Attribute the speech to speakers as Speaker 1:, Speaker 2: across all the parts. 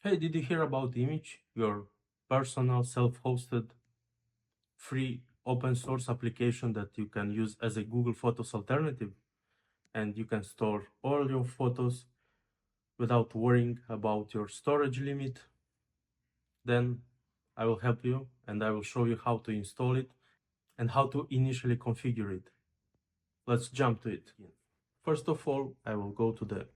Speaker 1: Hey, did you hear about Immich, your personal self-hosted free open source application that you can use as a Google Photos alternative? And you can store all your photos without worrying about your storage limit? Then I will help you and I will show you how to install it and how to initially configure it. Let's jump to it. First of all, I will go to the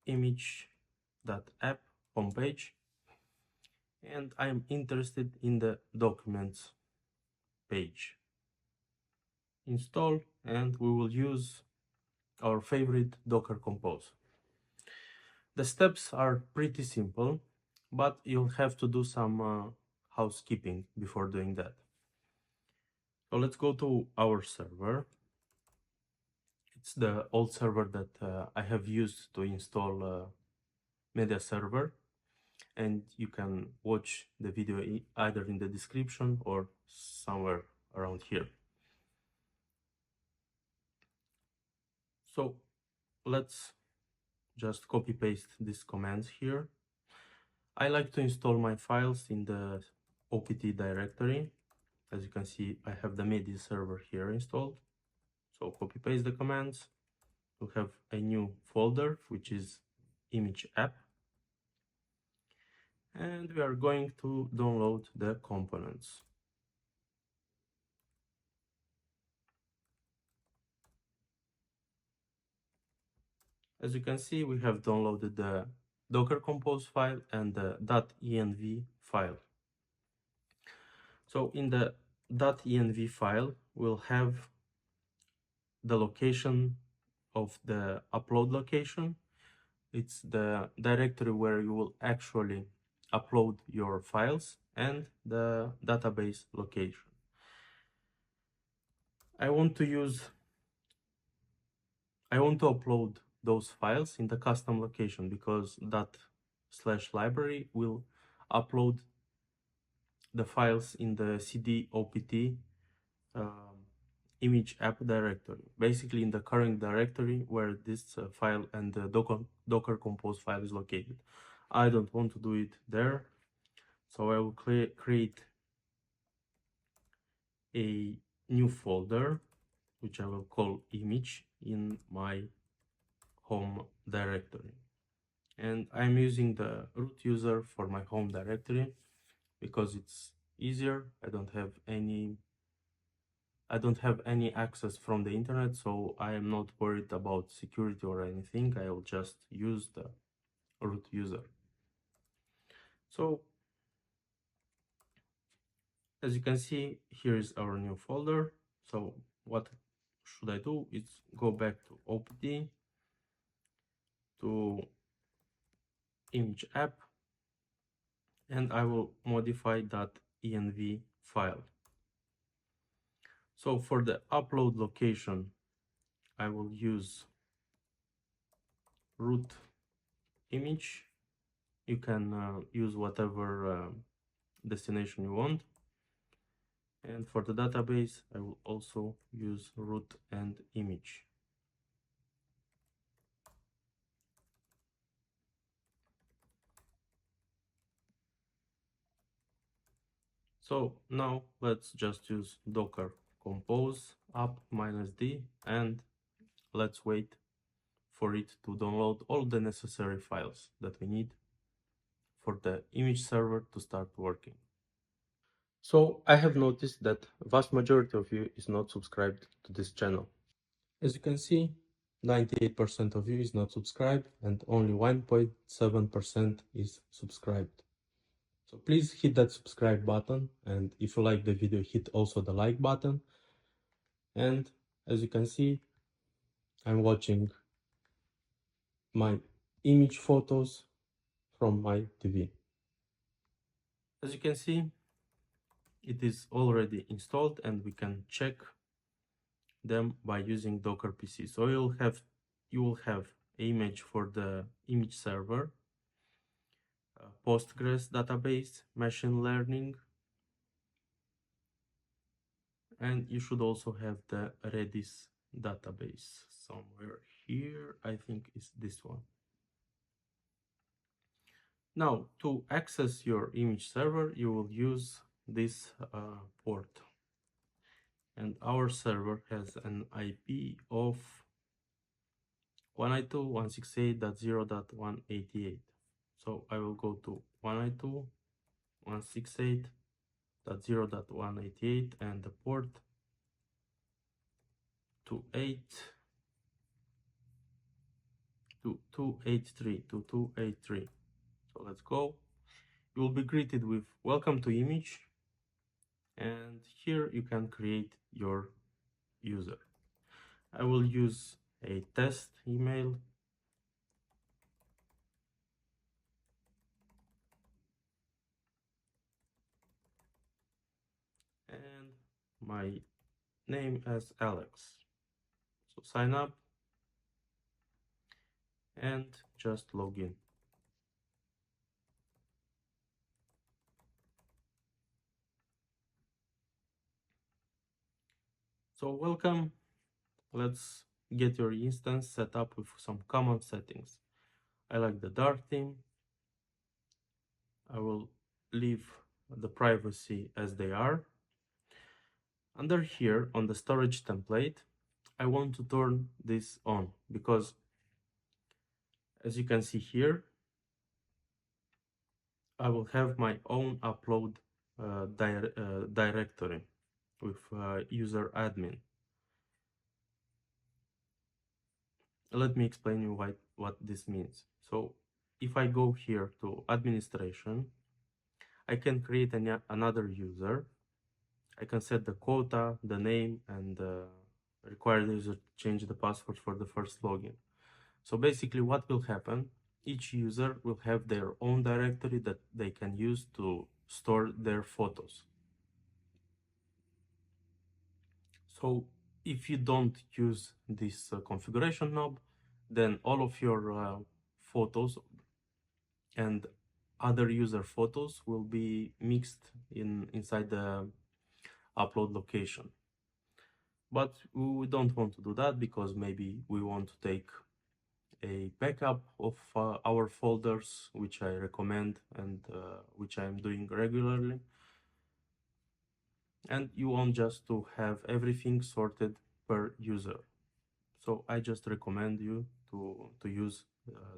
Speaker 1: Immich.app homepage, and I am interested in the documents page. Install, and we will use our favorite Docker Compose. The steps are pretty simple, but you'll have to do some housekeeping before doing that. So let's go to our server. It's the old server that I have used to install media server, and you can watch the video either in the description or somewhere around here. So let's just copy paste these commands here. I like to install my files in the opt directory. As you can see, I have the media server here installed. So copy paste the commands. We'll have a new folder, which is Immich app. And we are going to download the components. As you can see, we have downloaded the Docker Compose file and the .env file. So in the .env file, we'll have the location of the upload location. It's the directory where you will actually upload your files and the database location. I want to upload those files in the custom location because /library will upload the files in the cd opt Immich app directory, basically in the current directory where this file and the Docker Compose file is located. I don't want to do it there, so I will create a new folder, which I will call Immich, in my home directory. And I'm using the root user for my home directory because it's easier. I don't have any access from the internet, so I am not worried about security or anything. I will just use the root user. So as you can see, here is our new folder. So what should I do is go back to opt, to Immich app, and I will modify that env file. So for the upload location, I will use root Immich. You can use whatever destination you want. And for the database, I will also use root and Immich. So now let's just use Docker Compose app -d, and let's wait for it to download all the necessary files that we need for the Immich server to start working. So I have noticed that vast majority of you is not subscribed to this channel. As you can see, 98% of you is not subscribed and only 1.7% is subscribed. So please hit that subscribe button, and if you like the video, hit also the like button. And as you can see, I'm watching my Immich photos from my TV. As you can see, it is already installed and we can check them by using Docker PC. So you will have an image for the Immich server, Postgres database, machine learning, and you should also have the Redis database somewhere here. I think it's this one. Now, to access your image server, you will use this port. And our server has an IP of 192.168.0.188. So I will go to 192.168.0.188 and the port 2283. So let's go. You will be greeted with welcome to Immich, and here you can create your user. I will use a test email and my name as Alex. So sign up and just log in. So welcome. Let's get your instance set up with some common settings. I like the dark theme. I will leave the privacy as they are. Under here on the storage template, I want to turn this on because as you can see here, I will have my own upload directory with user admin. Let me explain you what this means. So if I go here to administration, I can create another user. I can set the quota, the name, and require the user to change the password for the first login. So basically what will happen, each user will have their own directory that they can use to store their photos. So if you don't use this configuration knob, then all of your photos and other user photos will be mixed inside the upload location. But we don't want to do that because maybe we want to take a backup of our folders, which I recommend and which I'm doing regularly. And you want just to have everything sorted per user. So I just recommend you to use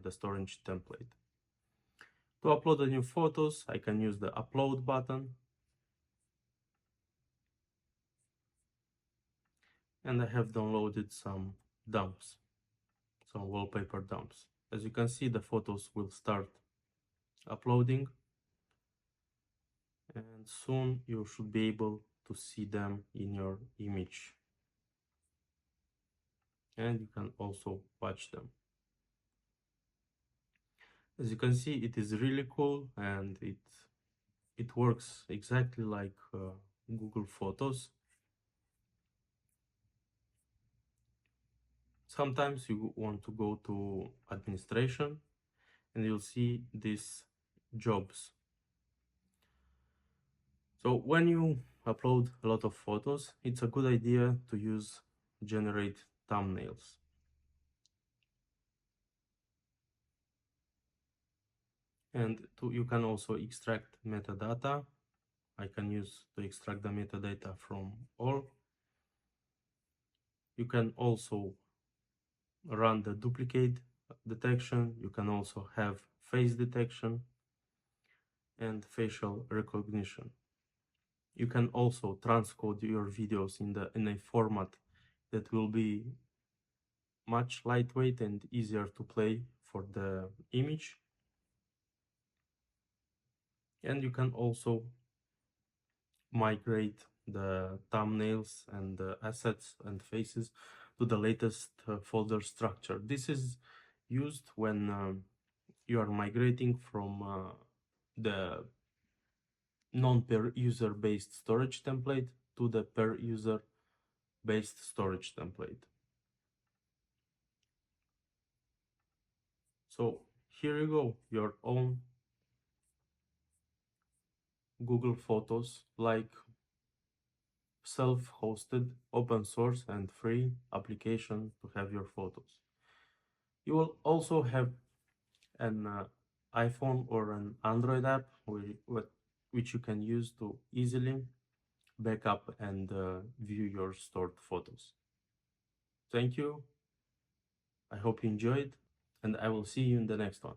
Speaker 1: the storage template. To upload the new photos, I can use the upload button. And I have downloaded some dumps, some wallpaper dumps. As you can see, the photos will start uploading. And soon you should be able to see them in your image. And you can also watch them. As you can see, it is really cool and it works exactly like Google Photos. Sometimes you want to go to administration and you'll see these jobs. So when you upload a lot of photos, it's a good idea to use generate thumbnails. And you can also extract metadata. I can use to extract the metadata from all. You can also run the duplicate detection. You can also have face detection and facial recognition. You can also transcode your videos in a format that will be much lightweight and easier to play for the image. And you can also migrate the thumbnails and the assets and faces to the latest folder structure. This is used when you are migrating from the non-per user based storage template to the per user based storage template. So here you go, your own Google Photos, like self-hosted, open source and free application to have your photos. You will also have an iPhone or an Android app which you can use to easily backup and view your stored photos. Thank you. I hope you enjoyed, and I will see you in the next one.